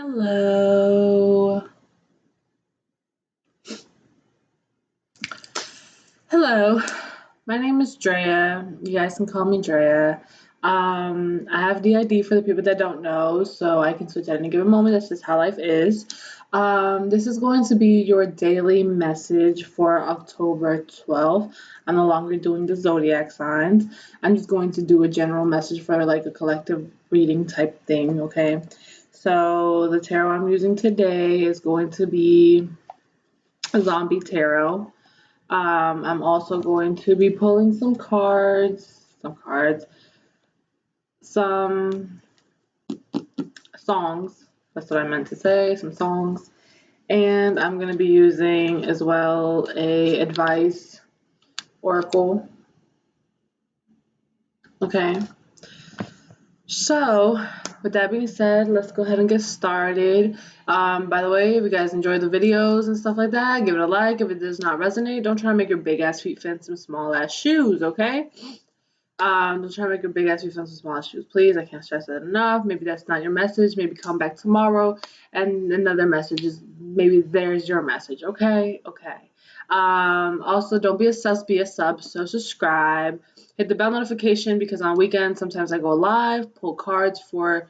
Hello. Hello. My name is Drea. You guys can call me Drea. I have DID for the people that don't know, so I can switch at any given moment. That's just how life is. This is going to be your daily message for October 12th. I'm no longer doing the zodiac signs. I'm just going to do a general message for like a collective reading type thing, okay? So the tarot I'm using today is going to be a zombie tarot. I'm also going to be pulling some songs. That's what I meant to say, some songs. And I'm going to be using as well a advice oracle. Okay. So, with that being said, let's go ahead and get started. By the way, if you guys enjoy the videos and stuff like that, give it a like. If it does not resonate, don't try to make your big ass feet fit in some small ass shoes, okay? Don't try to make your big ass feet fit in some small ass shoes, please. I can't stress that enough. Maybe that's not your message. Maybe come back tomorrow and another message is maybe there's your message, okay? Okay. Also, don't be a sus, be a sub. So subscribe, hit the bell notification because on weekends sometimes I go live, pull cards for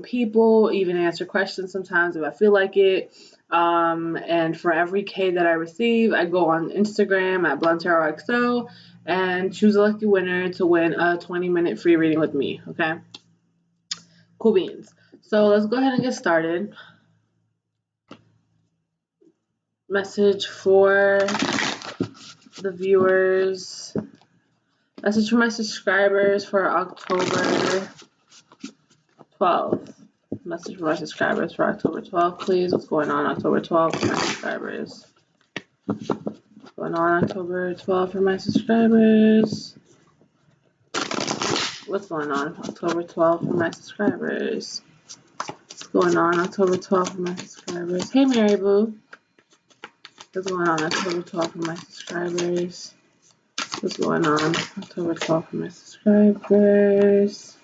people, even answer questions sometimes if I feel like it. And for every K that I receive, I go on Instagram at BluntTarotXO and choose a lucky winner to win a 20-minute free reading with me. Okay, cool beans. So let's go ahead and get started. Message for the viewers. Message for my subscribers for October 12th. Message for my subscribers for October 12th, please. What's going on October 12th for my subscribers? What's going on October 12th for my subscribers? What's going on October 12th for my subscribers? What's going on October 12th for my subscribers? Hey, Mary Boo. What's going on October 12th for my subscribers? What's going on October 12th for my subscribers?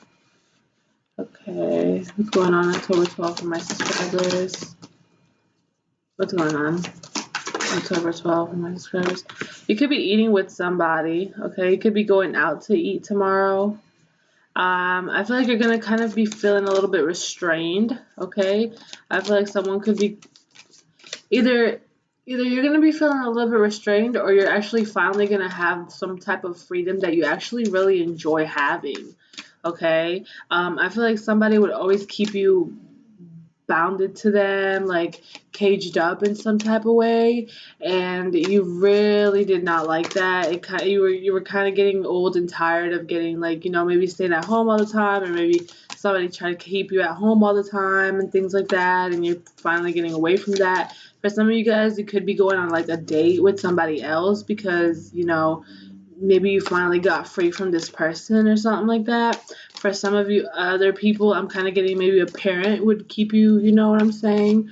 Okay. What's going on October 12th for my subscribers? What's going on October 12th for my subscribers? You could be eating with somebody, okay? You could be going out to eat tomorrow. I feel like you're gonna kind of be feeling a little bit restrained, okay? I feel like someone could be either you're gonna be feeling a little bit restrained, or you're actually finally gonna have some type of freedom that you actually really enjoy having, okay? I feel like somebody would always keep you bounded to them, like caged up in some type of way, and you really did not like that. You were kind of getting old and tired of getting, like, maybe staying at home all the time, or maybe somebody trying to keep you at home all the time and things like that, and you're finally getting away from that. For some of you guys, you could be going on like a date with somebody else because maybe you finally got free from this person or something like that. For some of you other people, I'm kind of getting maybe a parent would keep you, you know what I'm saying,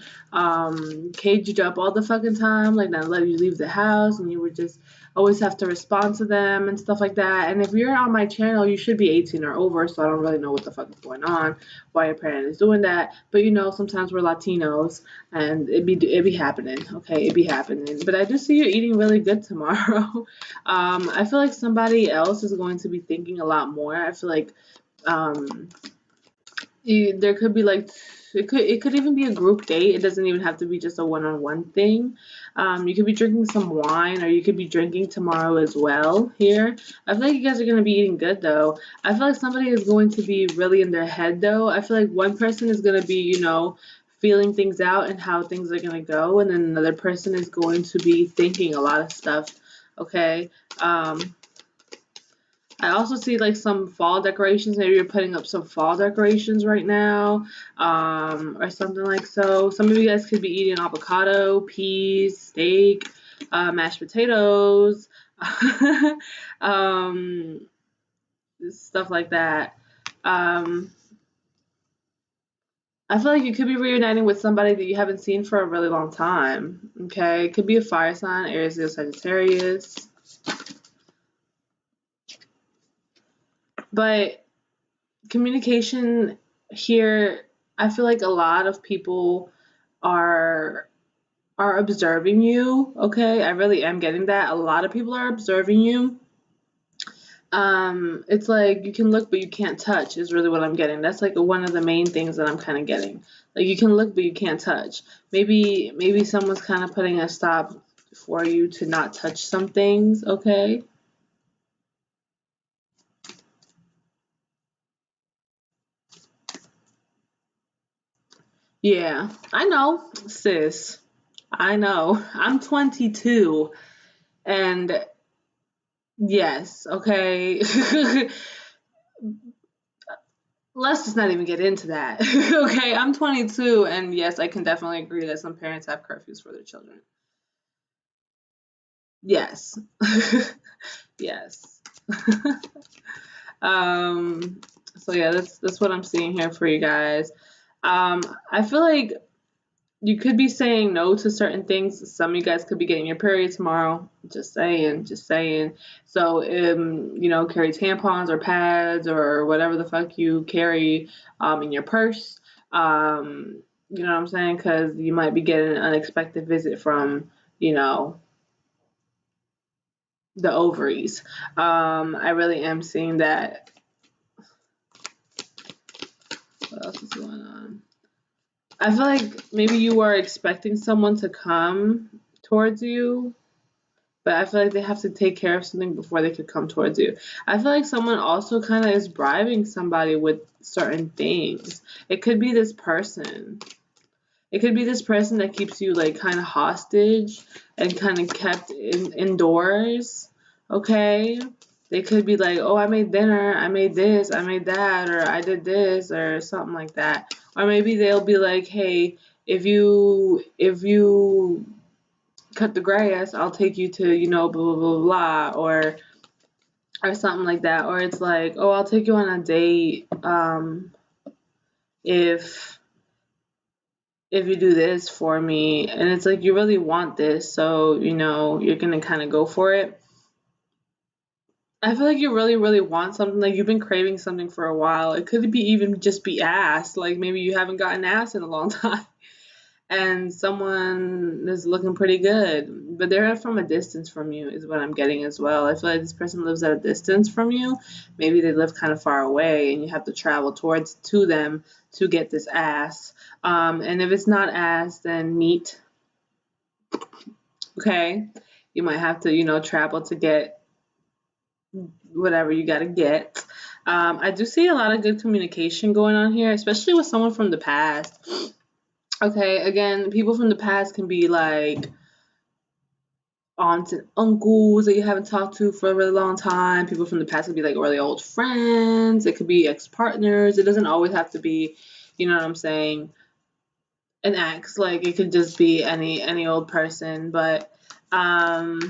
caged up all the fucking time, like not let you leave the house, and you would just always have to respond to them and stuff like that. And if you're on my channel, you should be 18 or over, so I don't really know what the fuck is going on, why your parent is doing that. But sometimes we're Latinos, and it be happening, okay? It be happening. But I do see you eating really good tomorrow. I feel like somebody else is going to be thinking a lot more. I feel like there could be like it could even be a group date. It doesn't even have to be just a one-on-one thing. You could be drinking some wine, or you could be drinking tomorrow as well here. I feel like you guys are going to be eating good though. I feel like somebody is going to be really in their head though. I feel like one person is going to be, feeling things out and how things are going to go, and then another person is going to be thinking a lot of stuff, okay? I also see like some fall decorations. Maybe you're putting up some fall decorations right now, or something like so. Some of you guys could be eating avocado, peas, steak, mashed potatoes, stuff like that. I feel like you could be reuniting with somebody that you haven't seen for a really long time. Okay, it could be a fire sign, Aries, Leo, Sagittarius. But communication here, I feel like a lot of people are observing you, okay? I really am getting that. A lot of people are observing you. It's like you can look but you can't touch is really what I'm getting. That's like one of the main things that I'm kind of getting. Like you can look but you can't touch. Maybe someone's kind of putting a stop for you to not touch some things, okay? Yeah, I know, sis. I know. I'm 22 and yes, okay. Let's just not even get into that. Okay, I'm 22 and yes, I can definitely agree that some parents have curfews for their children. Yes. Yes. um so yeah, that's what I'm seeing here for you guys. I feel like you could be saying no to certain things. Some of you guys could be getting your period tomorrow. Just saying, just saying. So, carry tampons or pads or whatever the fuck you carry in your purse. You know what I'm saying? Because you might be getting an unexpected visit from, you know, the ovaries. I really am seeing that. What else is going on? I feel like maybe you are expecting someone to come towards you, but I feel like they have to take care of something before they could come towards you. I feel like someone also kind of is bribing somebody with certain things. It could be this person. It could be this person that keeps you like kind of hostage and kind of kept indoors. Okay? They could be like, "Oh, I made dinner, I made this, I made that, or I did this or something like that." Or maybe they'll be like, "Hey, if you cut the grass, I'll take you to, blah, blah, blah, blah, or something like that. Or it's like, oh, I'll take you on a date, if you do this for me. And it's like, you really want this, so, you're gonna kind of go for it. I feel like you really, really want something. Like you've been craving something for a while. It could be even just be ass. Like maybe you haven't gotten ass in a long time. And someone is looking pretty good, but they're from a distance from you, is what I'm getting as well. I feel like this person lives at a distance from you. Maybe they live kind of far away, and you have to travel towards to them to get this ass. And if it's not ass, then meat. Okay, you might have to, travel to get whatever you got to get. I do see a lot of good communication going on here, especially with someone from the past. Okay, again, people from the past can be like aunts and uncles that you haven't talked to for a really long time. People from the past could be like really old friends. It could be ex-partners. It doesn't always have to be, you know what I'm saying, an ex. Like it could just be any old person. But I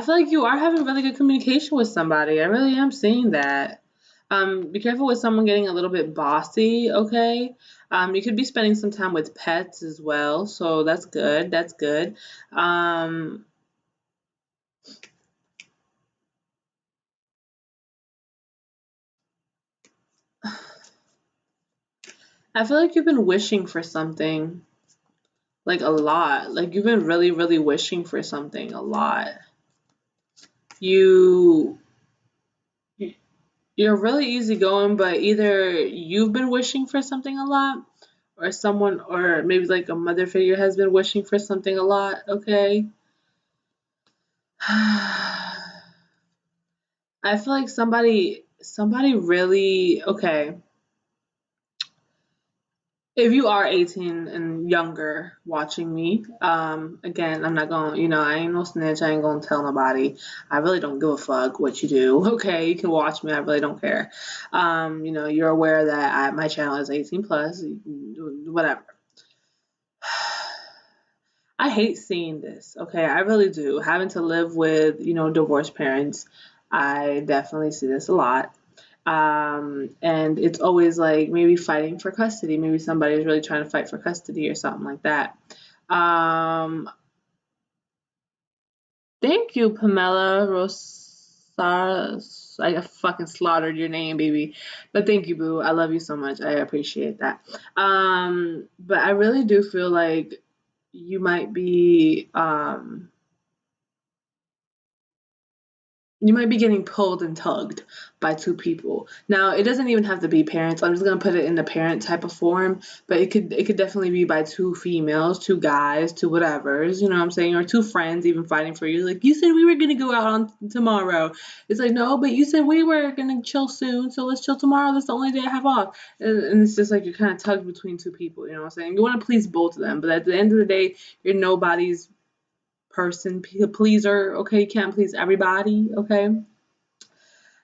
feel like you are having really good communication with somebody. I really am seeing that. Be careful with someone getting a little bit bossy, okay? You could be spending some time with pets as well, so that's good. That's good. Um, I feel like you've been wishing for something like a lot. Like you've been really, really wishing for something a lot. You you're really easygoing, but either you've been wishing for something a lot, or someone, or maybe like a mother figure has been wishing for something a lot. Okay. I feel like somebody really okay. If you are 18 and younger watching me, again, I'm not gonna, I ain't no snitch. I ain't gonna tell nobody. I really don't give a fuck what you do. Okay, you can watch me. I really don't care. You're aware that my channel is 18 plus, whatever. I hate seeing this. Okay, I really do. Having to live with, divorced parents, I definitely see this a lot. And it's always like maybe fighting for custody. Maybe somebody's really trying to fight for custody or something like that. Um, Thank you, Pamela Rosario. I fucking slaughtered your name, baby. But thank you, boo. I love you so much. I appreciate that. But I really do feel like you might be you might be getting pulled and tugged by two people. Now, it doesn't even have to be parents. I'm just gonna put it in the parent type of form, but it could definitely be by two females, two guys, two whatevers, you know what I'm saying, or two friends even fighting for you. Like, you said we were gonna go out on tomorrow. It's like, no, but you said we were gonna chill soon, so let's chill tomorrow. That's the only day I have off. And it's just like you're kind of tugged between two people. You know what I'm saying? You want to please both of them, but at the end of the day, you're nobody's person pleaser. Okay, you can't please everybody. Okay,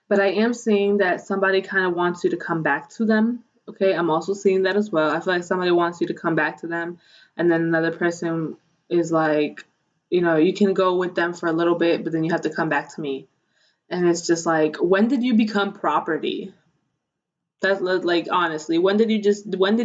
but I am seeing that somebody kind of wants you to come back to them. Okay, I'm also seeing that as well. I feel like somebody wants you to come back to them, and then another person is like, you can go with them for a little bit, but then you have to come back to me. And it's just like, when did you become property? That's like, honestly, when did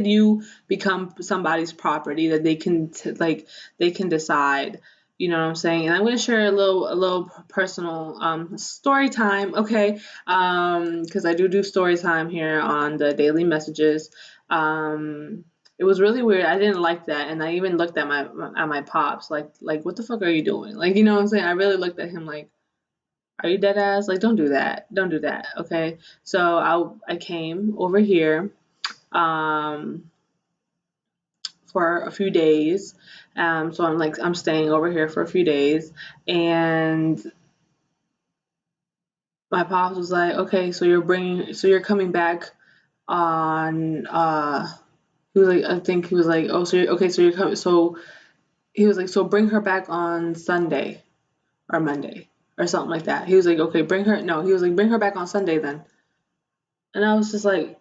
you become somebody's property that they can like they can decide, you know what I'm saying? And I'm going to share a little personal story time, okay? Because I do story time here on the daily messages. It was really weird. I didn't like that, and I even looked at my pops like what the fuck are you doing? Like, you know what I'm saying? I really looked at him like, are you dead ass? Like, don't do that. Don't do that. Okay. So I came over here um for a few days. So I'm staying over here for a few days, and my pops was like, okay, so you're coming back on he was like, I think he was like, oh, so you're okay, so you're coming, so he was like, so bring her back on Sunday or Monday or something like that. He was like, okay, he was like, bring her back on Sunday then. And I was just like,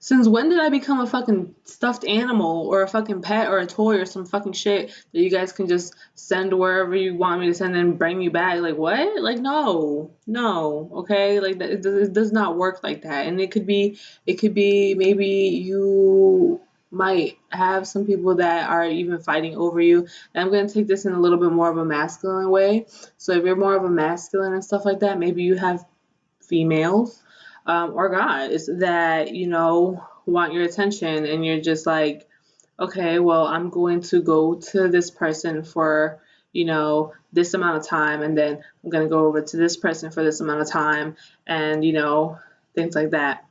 since when did I become a fucking stuffed animal or a fucking pet or a toy or some fucking shit that you guys can just send wherever you want me to send and bring you back? Like, what? Like, no, no, okay? Like, it does not work like that. And it could be maybe you might have some people that are even fighting over you. And I'm going to take this in a little bit more of a masculine way. So if you're more of a masculine and stuff like that, maybe you have females or guys that want your attention, and you're just like, okay, well, I'm going to go to this person for this amount of time, and then I'm going to go over to this person for this amount of time, and things like that.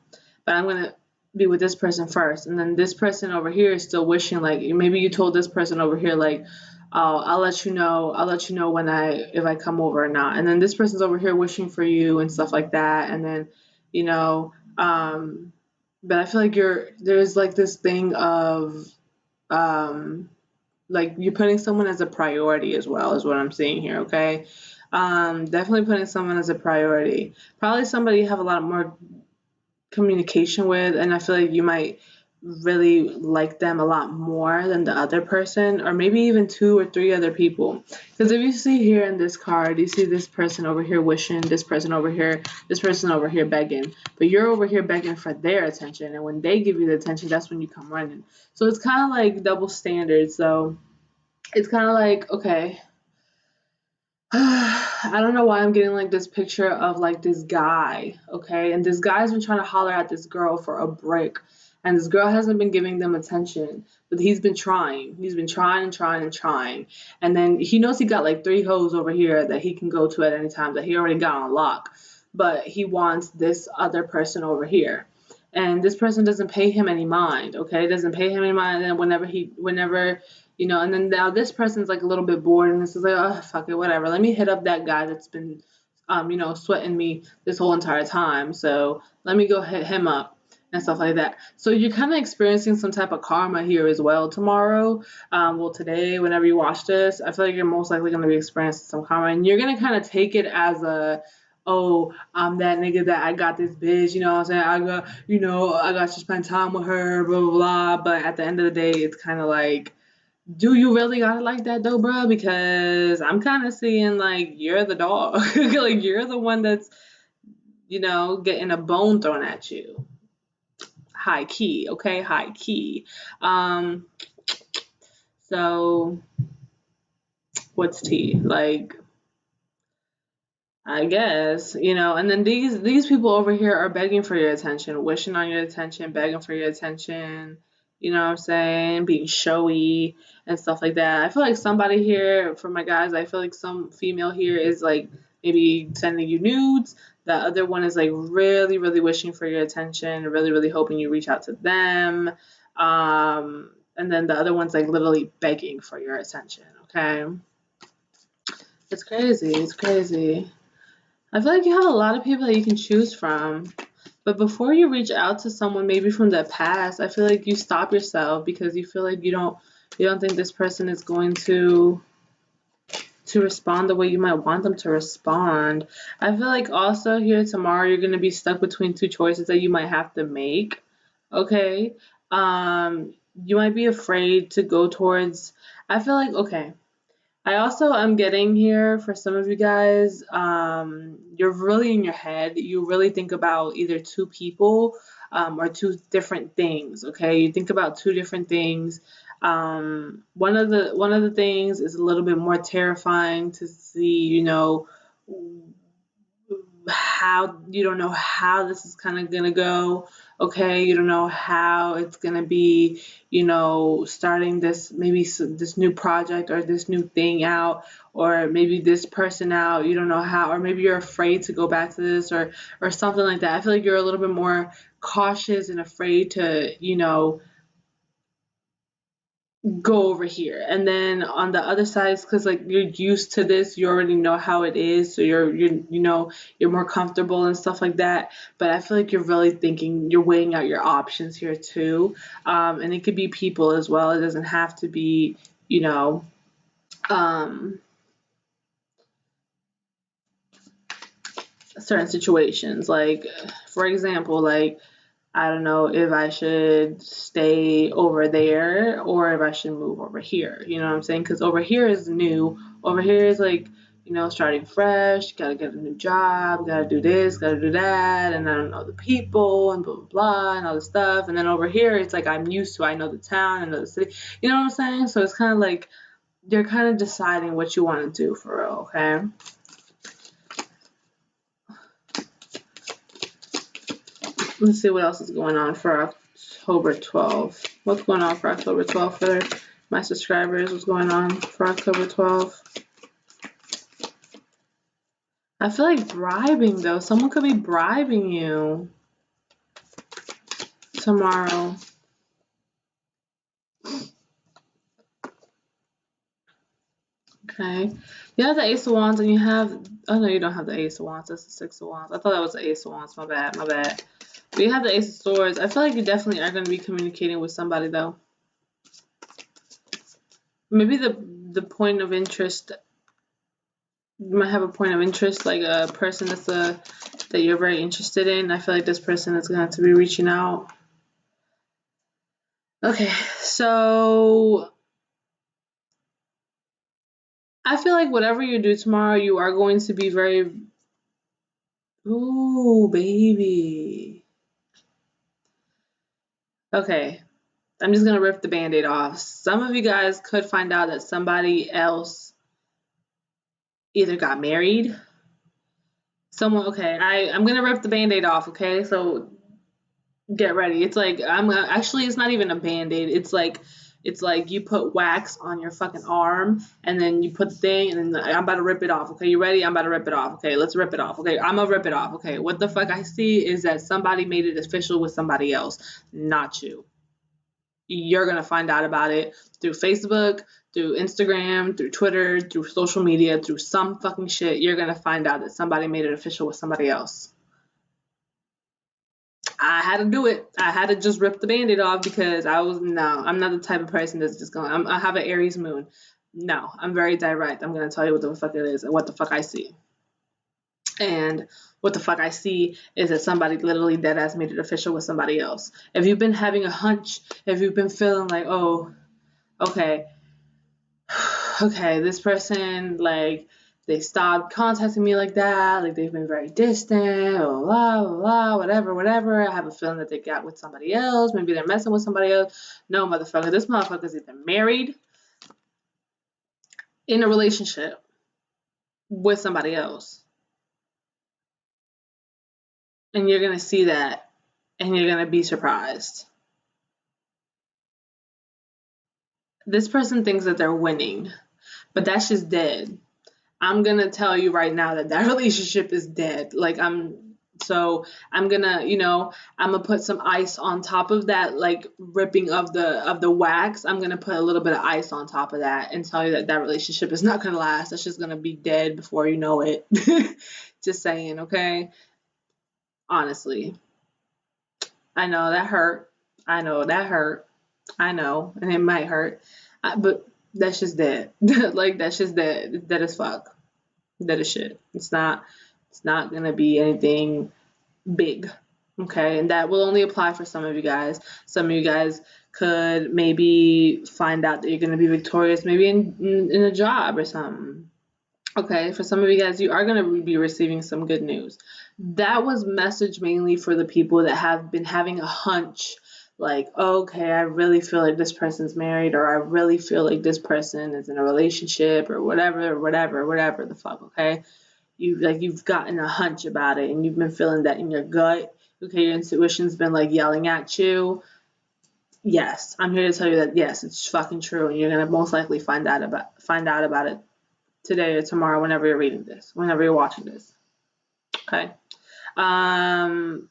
But I'm going to be with this person first, and then this person over here is still wishing, like, maybe you told this person over here, like, oh, I'll let you know when if I come over or not. And then this person's over here wishing for you and stuff like that. And then, you know, um, but I feel like there's like this thing of, um, like, you're putting someone as a priority as well, is what I'm seeing here. Okay. Definitely putting someone as a priority. Probably somebody you have a lot more communication with, and I feel like you might really like them a lot more than the other person, or maybe even two or three other people. Because if you see here in this card, you see this person over here wishing, this person over here begging, but you're over here begging for their attention, and when they give you the attention, that's when you come running. So it's kind of like double standards. So it's kind of like, okay, I don't know why I'm getting like this picture of like this guy, okay? And this guy's been trying to holler at this girl for a break. And this girl hasn't been giving them attention, but he's been trying. He's been trying and trying and trying. And then he knows he got like three hoes over here that he can go to at any time that he already got on lock. But he wants this other person over here. And this person doesn't pay him any mind, okay? Doesn't pay him any mind. And whenever and then now this person's like a little bit bored, and this is like, oh, fuck it, whatever. Let me hit up that guy that's been, sweating me this whole entire time. So let me go hit him up and stuff like that. So you're kind of experiencing some type of karma here as well tomorrow. Well, today, whenever you watch this, I feel like you're most likely going to be experiencing some karma, and you're going to kind of take it as a, oh, I'm that nigga that I got this bitch, you know what I'm saying? I got to spend time with her, blah, blah, blah. But at the end of the day, it's kind of like, do you really got it like that though, bro? Because I'm kind of seeing like you're the dog. Like, you're the one that's, getting a bone thrown at you. High key, okay? High key. Um, so what's tea? Like, I guess, you know, and then these people over here are begging for your attention, wishing on your attention, begging for your attention, you know what I'm saying? Being showy and stuff like that. I feel like somebody here, for my guys, I feel like some female here is like maybe sending you nudes. The other one is like really, really wishing for your attention, really, really hoping you reach out to them. And then the other one's like literally begging for your attention, okay? It's crazy. It's crazy. I feel like you have a lot of people that you can choose from. But before you reach out to someone maybe from the past, I feel like you stop yourself because you feel like you don't think this person is going to respond the way you might want them to respond. I feel like also here tomorrow you're going to be stuck between two choices that you might have to make. Okay? You might be afraid to go towards I feel like okay, I also am getting here for some of you guys, you're really in your head. You really think about either two people or two different things. Okay, you think about two different things. One of the things is a little bit more terrifying to see. You know, how you don't know how this is kind of gonna go. Okay, you don't know how it's gonna be. You know, starting this maybe this new project or this new thing out, or maybe this person out. You don't know how, or maybe you're afraid to go back to this, or something like that. I feel like you're a little bit more cautious and afraid to go over here. And then on the other side, because like you're used to this, you already know how it is, so you're more comfortable and stuff like that. But I feel like you're really thinking, you're weighing out your options here too. And it could be people as well. It doesn't have to be, you know, um, certain situations. Like, for example, like I don't know if I should stay over there or if I should move over here. You know what I'm saying? Because over here is new. Over here is like, starting fresh. Gotta get a new job. Gotta do this. Gotta do that. And I don't know the people and blah blah blah and all this stuff. And then over here, it's like I'm used to. I know the town. I know the city. You know what I'm saying? So it's kind of like you're kind of deciding what you want to do for real. Okay. Let's see what else is going on for October 12th. What's going on for October 12th for my subscribers? What's going on for October 12th? I feel like bribing though. Someone could be bribing you tomorrow. Okay. You have the Ace of Wands and you have, oh no, you don't have the Ace of Wands. That's the Six of Wands. I thought that was the Ace of Wands. My bad, my bad. But you have the Ace of Swords. I feel like you definitely are going to be communicating with somebody though. Maybe the point of interest, you might have a point of interest, like a person that you're very interested in. I feel like this person is going to have to be reaching out. Okay, so I feel like whatever you do tomorrow, you are going to be very, ooh, baby. Okay, I'm just going to rip the band-aid off. Some of you guys could find out that somebody else either got married. Okay, I'm going to rip the band-aid off, okay? So get ready. It's like actually it's not even a band-aid. It's like you put wax on your fucking arm and then you put the thing and then I'm about to rip it off. Okay, you ready? I'm about to rip it off. Okay, let's rip it off. Okay, I'm gonna rip it off. Okay, what the fuck I see is that somebody made it official with somebody else, not you. You're gonna find out about it through Facebook, through Instagram, through Twitter, through social media, through some fucking shit. You're gonna find out that somebody made it official with somebody else. I had to do it. I had to just rip the band-aid off because I'm not the type of person that's just going, I have an Aries moon. No, I'm very direct. I'm going to tell you what the fuck it is and what the fuck I see. And what the fuck I see is that somebody literally dead ass made it official with somebody else. If you've been having a hunch, if you've been feeling like, oh, okay, okay, this person, like, they stopped contacting me like that, like they've been very distant, blah, blah, blah, whatever, whatever. I have a feeling that they got with somebody else. Maybe they're messing with somebody else. No, motherfucker, this motherfucker's either married, in a relationship with somebody else. And you're going to see that and you're going to be surprised. This person thinks that they're winning, but that's just dead. I'm going to tell you right now that that relationship is dead. Like, I'm gonna, I'm gonna put some ice on top of that, like ripping of the wax. I'm gonna put a little bit of ice on top of that and tell you that that relationship is not gonna last. That's just gonna be dead before you know it. Just saying, okay? Honestly, I know that hurt. I know that hurt. I know, and it might hurt, but that's just dead. Like that's just dead. Dead as fuck. Dead as shit. It's not. It's not gonna be anything big. Okay, and that will only apply for some of you guys. Some of you guys could maybe find out that you're going to be victorious maybe in a job or something. Okay, for some of you guys, you are going to be receiving some good news. That was message mainly for the people that have been having a hunch like, okay, I really feel like this person's married, or I really feel like this person is in a relationship, or whatever the fuck, okay? You've gotten a hunch about it and you've been feeling that in your gut. Okay, your intuition's been like yelling at you. Yes, I'm here to tell you that yes, it's fucking true, and you're gonna most likely find out about it today or tomorrow, whenever you're reading this, whenever you're watching this. Okay. Um,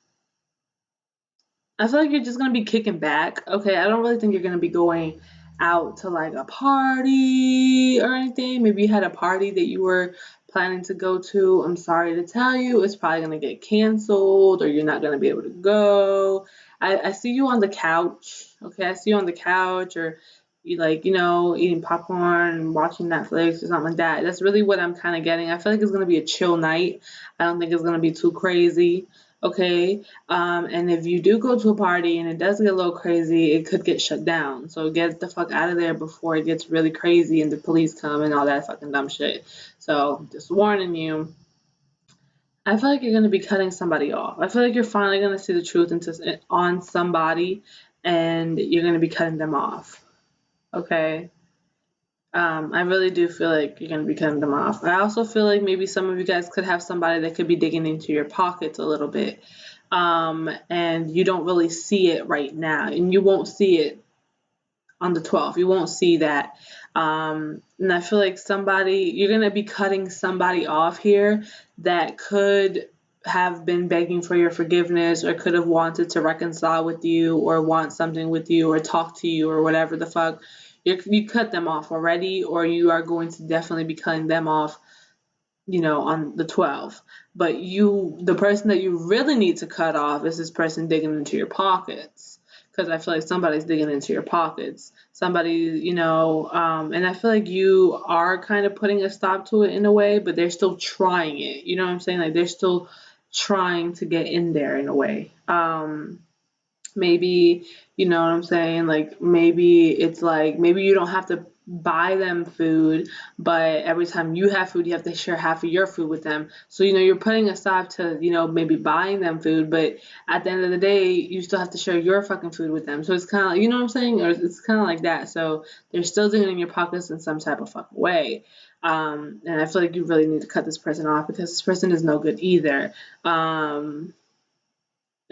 I feel like you're just gonna be kicking back. Okay, I don't really think you're gonna be going out to like a party or anything. Maybe you had a party that you were planning to go to. I'm sorry to tell you, it's probably gonna get canceled or you're not gonna be able to go. I see you on the couch. Okay, I see you on the couch, or you like, eating popcorn, watching Netflix or something like that. That's really what I'm kind of getting. I feel like it's gonna be a chill night. I don't think it's gonna be too crazy. Okay, and if you do go to a party and it does get a little crazy, it could get shut down. So get the fuck out of there before it gets really crazy and the police come and all that fucking dumb shit. So just warning you. I feel like you're gonna be cutting somebody off. I feel like you're finally gonna see the truth on somebody, and you're gonna be cutting them off. Okay. I really do feel like you're gonna be cutting them off. I also feel like maybe some of you guys could have somebody that could be digging into your pockets a little bit, and you don't really see it right now, and you won't see it on the 12th. You won't see that. And I feel like you're going to be cutting somebody off here that could have been begging for your forgiveness, or could have wanted to reconcile with you, or want something with you, or talk to you, or whatever the fuck. You cut them off already, or you are going to definitely be cutting them off, on the 12th. But the person that you really need to cut off is this person digging into your pockets. Because I feel like somebody's digging into your pockets. Somebody, and I feel like you are kind of putting a stop to it in a way, but they're still trying it. You know what I'm saying? Like they're still trying to get in there in a way. Maybe, you know what I'm saying? Like maybe it's like maybe you don't have to buy them food, but every time you have food, you have to share half of your food with them. So, you're putting a stop to, maybe buying them food, but at the end of the day, you still have to share your fucking food with them. So it's kind of like, you know what I'm saying? Or it's kind of like that. So they're still doing it in your pockets in some type of fucking way. And I feel like you really need to cut this person off because this person is no good either.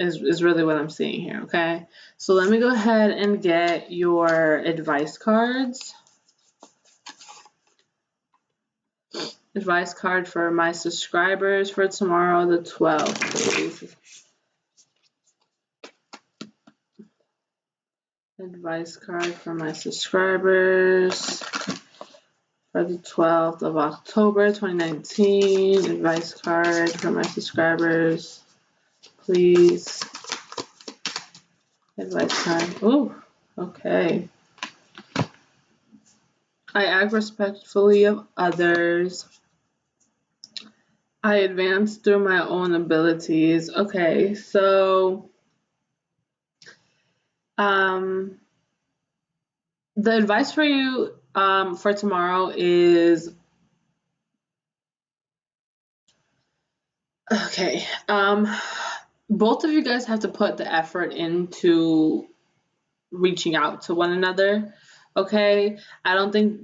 Is really what I'm seeing here, okay? So let me go ahead and get your advice cards. Advice card for my subscribers for tomorrow, the 12th, please. Advice card for my subscribers for the 12th of October, 2019. Advice card for my subscribers, please. Advice card. Ooh, okay. I act respectfully of others. I advance through my own abilities. Okay, so the advice for you for tomorrow is okay. Both of you guys have to put the effort into reaching out to one another. Okay, I don't think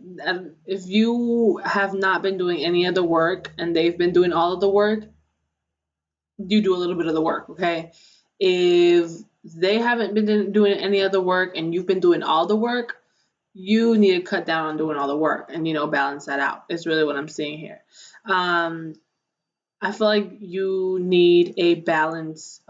if you have not been doing any of the work and they've been doing all of the work, you do a little bit of the work, okay? If they haven't been doing any other work and you've been doing all the work, you need to cut down on doing all the work and, balance that out. It's really what I'm seeing here. Um, I feel like you need a balance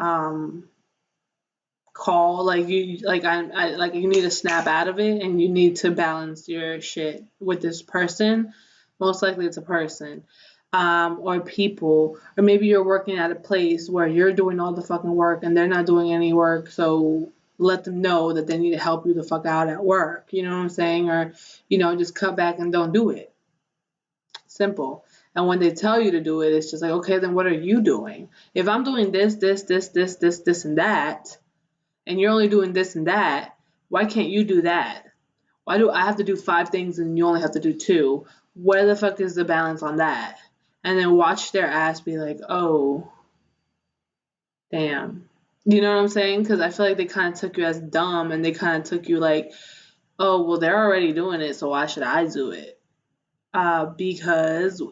call. Like like you need to snap out of it and you need to balance your shit with this person. Most likely it's a person. Or people, or maybe you're working at a place where you're doing all the fucking work and they're not doing any work, so let them know that they need to help you the fuck out at work. You know what I'm saying? Or, just cut back and don't do it. Simple. And when they tell you to do it, it's just like, okay, then what are you doing? If I'm doing this, and that, and you're only doing this and that, why can't you do that? Why do I have to do 5 things and you only have to do 2? Where the fuck is the balance on that? And then watch their ass be like, oh, damn. You know what I'm saying? Because I feel like they kind of took you as dumb and they kind of took you like, oh, well, they're already doing it, so why should I do it? Because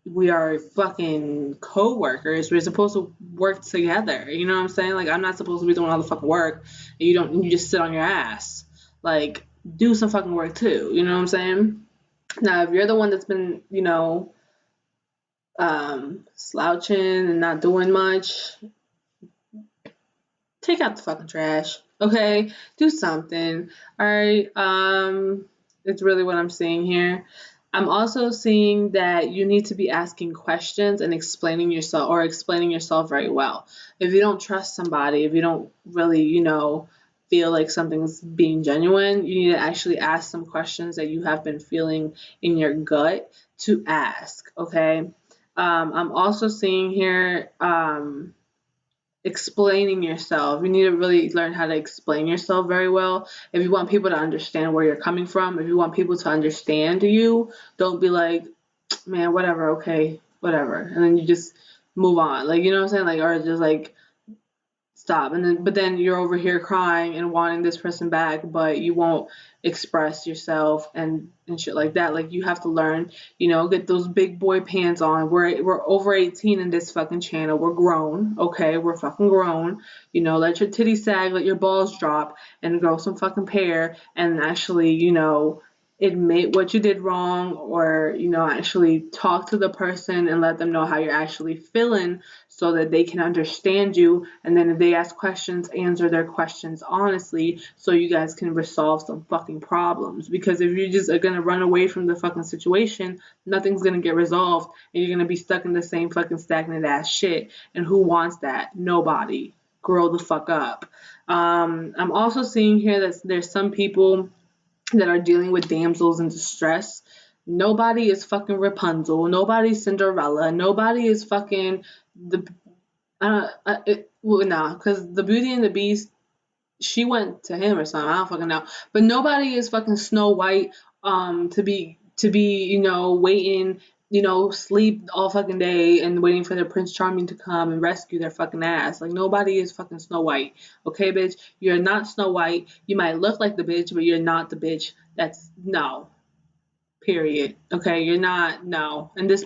we are fucking co-workers. We're supposed to work together. You know what I'm saying? Like, I'm not supposed to be doing all the fucking work and you just sit on your ass. Like, do some fucking work too. You know what I'm saying? Now, if you're the one that's been, slouching and not doing much, take out the fucking trash. Okay? Do something. All right. It's really what I'm seeing here. I'm also seeing that you need to be asking questions and explaining yourself very well. If you don't trust somebody, if you don't really, feel like something's being genuine, you need to actually ask some questions that you have been feeling in your gut to ask. Okay. I'm also seeing here, explaining yourself. You need to really learn how to explain yourself very well. If you want people to understand where you're coming from, if you want people to understand you, don't be like, man, whatever, okay, whatever. And then you just move on. Like, you know what I'm saying? Like, or just like, stop. But then you're over here crying and wanting this person back, but you won't express yourself and shit like that. Like, you have to learn, get those big boy pants on. We're over 18 in this fucking channel. We're grown, okay? We're fucking grown. Let your titties sag, let your balls drop, and grow some fucking pair, and actually, admit what you did wrong, or actually talk to the person and let them know how you're actually feeling, so that they can understand you, and then if they ask questions, answer their questions honestly, so you guys can resolve some fucking problems. Because if you just are gonna run away from the fucking situation, nothing's gonna get resolved and you're gonna be stuck in the same fucking stagnant ass shit. And who wants that? Nobody. Grow the fuck up. I'm also seeing here that there's some people that are dealing with damsels in distress. Nobody is fucking Rapunzel. Nobody's Cinderella. Nobody is fucking the well, nah, because the Beauty and the Beast, she went to him or something. I don't fucking know. But nobody is fucking Snow White. To be waiting, sleep all fucking day and waiting for their Prince Charming to come and rescue their fucking ass. Like, nobody is fucking Snow White. Okay, bitch, you're not Snow White. You might look like the bitch, but you're not the bitch. That's no. Period. Okay, you're not, no. And this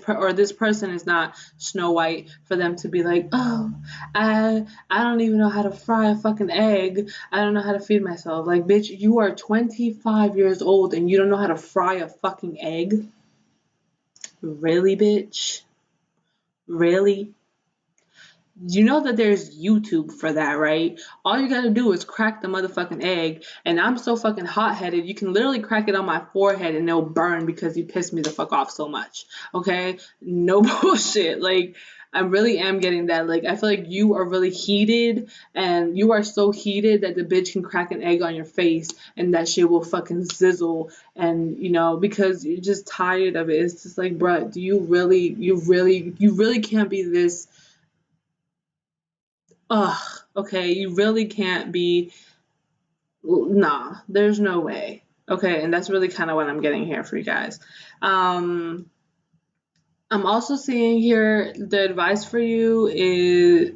person is not Snow White for them to be like, oh, I don't even know how to fry a fucking egg. I don't know how to feed myself. Like, bitch, you are 25 years old and you don't know how to fry a fucking egg? Really, bitch? Really? You know that there's YouTube for that, right? All you gotta do is crack the motherfucking egg, and I'm so fucking hot-headed, you can literally crack it on my forehead and it'll burn because you pissed me the fuck off so much, okay? No bullshit. Like, I really am getting that. Like, I feel like you are really heated, and you are so heated that the bitch can crack an egg on your face and that shit will fucking sizzle, and because you're just tired of it. It's just like, bruh, do you really can't be this. Ugh, okay, you really can't be. Nah, there's no way. Okay, and that's really kind of what I'm getting here for you guys. Um, I'm also seeing here the advice for you is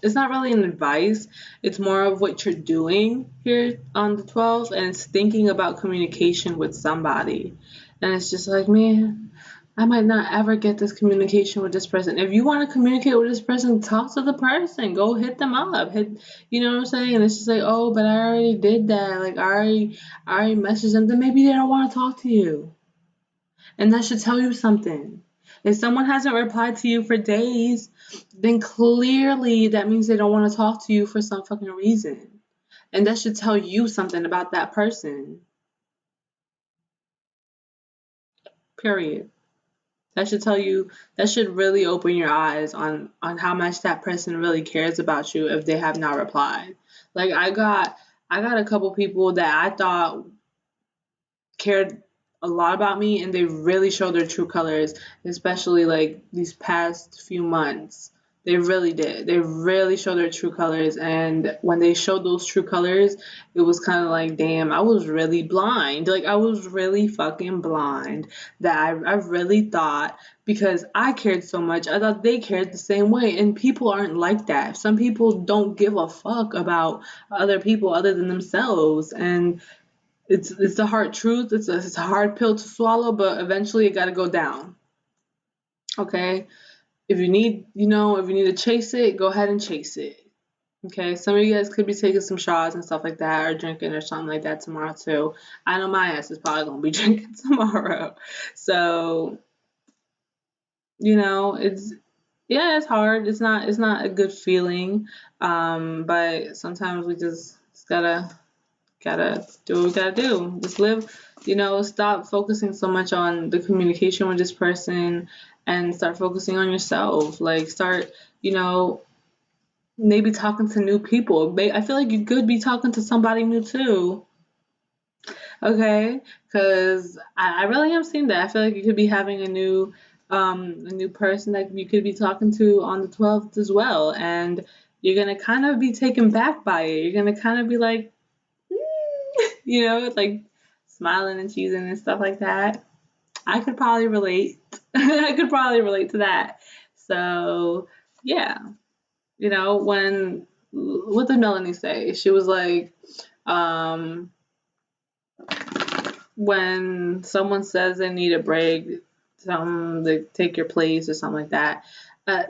it's not really an advice, it's more of what you're doing here on the 12th, and it's thinking about communication with somebody. And it's just like, man, I might not ever get this communication with this person. If you want to communicate with this person, talk to the person. Go hit them up. You know what I'm saying? And it's just like, oh, but I already did that. Like I already messaged them. Then maybe they don't want to talk to you, and that should tell you something. If someone hasn't replied to you for days, then clearly that means they don't want to talk to you for some fucking reason, and that should tell you something about that person. Period. That should tell you, that should really open your eyes on how much that person really cares about you if they have not replied. Like I got a couple people that I thought cared a lot about me, and they really showed their true colors, especially like these past few months. They really did. They really showed their true colors, and when they showed those true colors, it was kind of like, damn, I was really blind. Like I was really fucking blind, that I really thought, because I cared so much, I thought they cared the same way, and people aren't like that. Some people don't give a fuck about other people other than themselves, and it's the hard truth. It's a hard pill to swallow, but eventually it got to go down. Okay, if you need to chase it, go ahead and chase it. Okay, some of you guys could be taking some shots and stuff like that, or drinking or something like that tomorrow too. I know my ass is probably gonna be drinking tomorrow, so it's, yeah, it's hard. It's not a good feeling, but sometimes we just gotta do what we gotta do. Just live, stop focusing so much on the communication with this person and start focusing on yourself. Like start, you know, maybe talking to new people. I feel like you could be talking to somebody new too. Okay, because I really am seeing that. I feel like you could be having a new person that you could be talking to on the 12th as well, and you're gonna kind of be taken back by it. You're gonna kind of be like, like smiling and cheesing and stuff like that. I could probably relate. I could probably relate to that. So, yeah, when what did Melanie say? She was like, um, when someone says they need a break, something to take your place or something like that.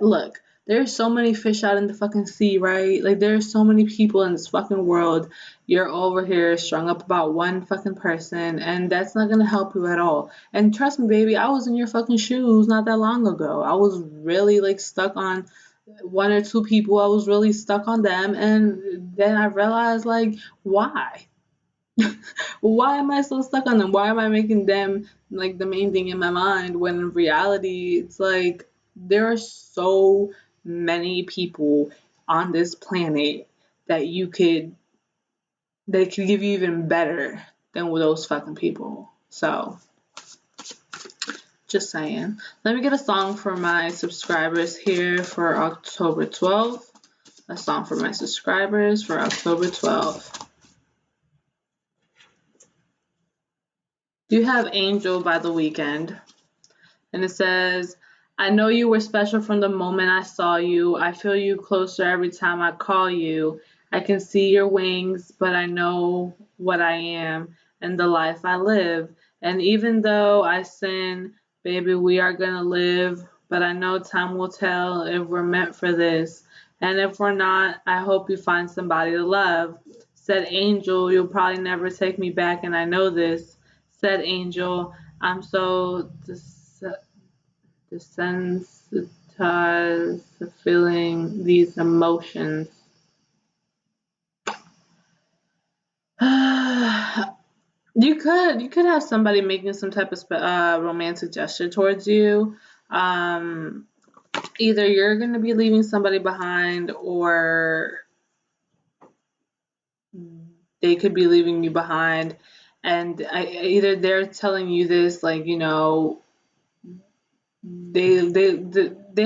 Look, there's so many fish out in the fucking sea, right? Like there's so many people in this fucking world. You're over here strung up about one fucking person, and that's not gonna help you at all. And trust me, baby, I was in your fucking shoes not that long ago. I was really like stuck on one or two people. I was really stuck on them, and then I realized like, why? Why am I so stuck on them? Why am I making them like the main thing in my mind when in reality it's like there are so many people on this planet that could give you even better than with those fucking people. So just saying. Let me get a song for my subscribers here for October 12th. A song for my subscribers for October 12th. You have Angel by The Weeknd. And it says, I know you were special from the moment I saw you. I feel you closer every time I call you. I can see your wings, but I know what I am and the life I live. And even though I sin, baby, we are gonna live. But I know time will tell if we're meant for this. And if we're not, I hope you find somebody to love. Said Angel, you'll probably never take me back, and I know this. Said Angel, I'm so desensitized to feeling these emotions. You could have somebody making some type of romantic gesture towards you. Um, Either you're gonna be leaving somebody behind, or they could be leaving you behind, and either they're telling you this, like, they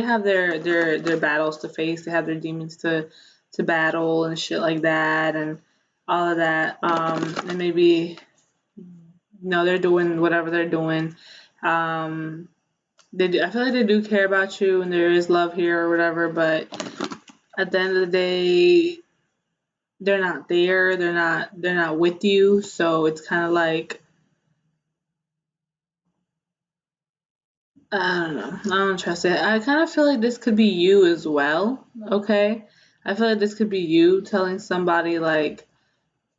have their battles to face. They have their demons to battle and shit like that, and all of that. And maybe they're doing whatever they're doing. I feel like they do care about you, and there is love here or whatever. But at the end of the day, they're not there. They're not with you. So it's kind of like I don't know. I don't trust it. I kind of feel like this could be you as well. Okay. I feel like this could be you telling somebody like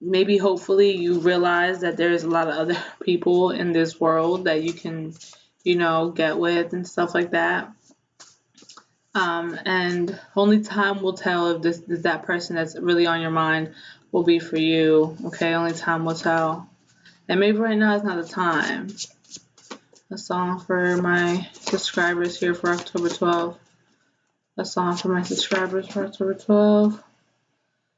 maybe hopefully you realize that there's a lot of other people in this world that you can, get with and stuff like that. And only time will tell if that person that's really on your mind will be for you. Okay, only time will tell. And maybe right now is not the time. A song for my subscribers here for October 12th. A song for my subscribers for October 12th.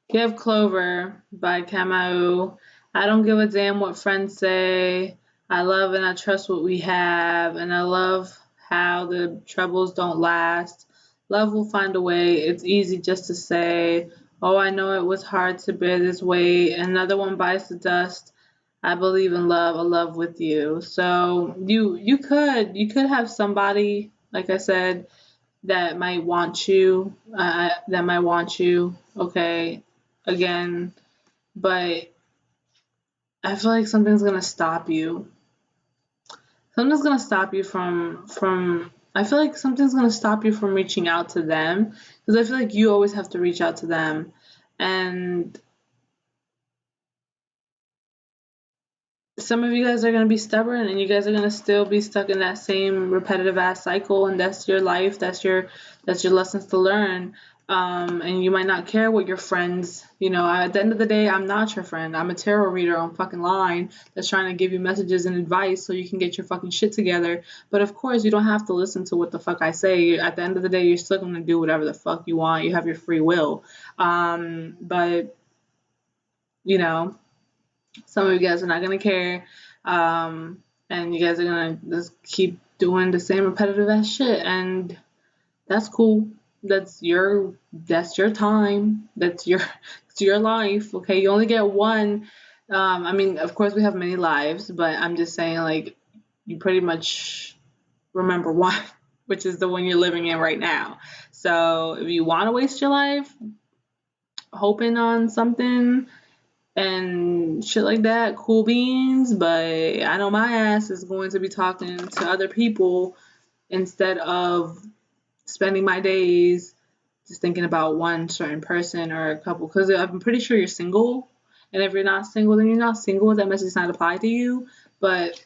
Give Clover by Kamau. I don't give a damn what friends say. I love and I trust what we have, and I love how the troubles don't last. Love will find a way. It's easy just to say, oh, I know it was hard to bear this weight. Another one bites the dust. I believe in love, a love with you. So you could have somebody, like I said, that might want you, okay, again, but I feel like something's gonna stop you. Something's gonna stop you from. I feel like something's gonna stop you from reaching out to them because I feel like you always have to reach out to them, and some of you guys are going to be stubborn and you guys are going to still be stuck in that same repetitive ass cycle, and that's your life, that's your lessons to learn. And you might not care what your friends, at the end of the day, I'm not your friend. I'm a tarot reader on fucking line that's trying to give you messages and advice so you can get your fucking shit together. But of course you don't have to listen to what the fuck I say. At the end of the day, you're still going to do whatever the fuck you want. You have your free will. But you know some of you guys are not gonna care, and you guys are gonna just keep doing the same repetitive ass shit, and that's cool. That's your time. It's your life. Okay, you only get one. I mean, of course, we have many lives, but I'm just saying, like, you pretty much remember one, which is the one you're living in right now. So if you want to waste your life hoping on something and shit like that, cool beans, but I know my ass is going to be talking to other people instead of spending my days just thinking about one certain person or a couple, because I'm pretty sure you're single, and if you're not single, then you're not single. That message does not apply to you, but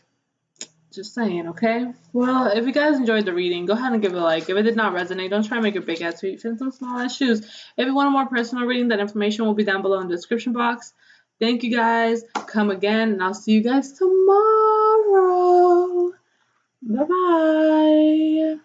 just saying, okay? Well, if you guys enjoyed the reading, go ahead and give it a like. If it did not resonate, don't try to make a big ass tweet. Find some small ass shoes. If you want a more personal reading, that information will be down below in the description box. Thank you guys. Come again, and I'll see you guys tomorrow. Bye bye.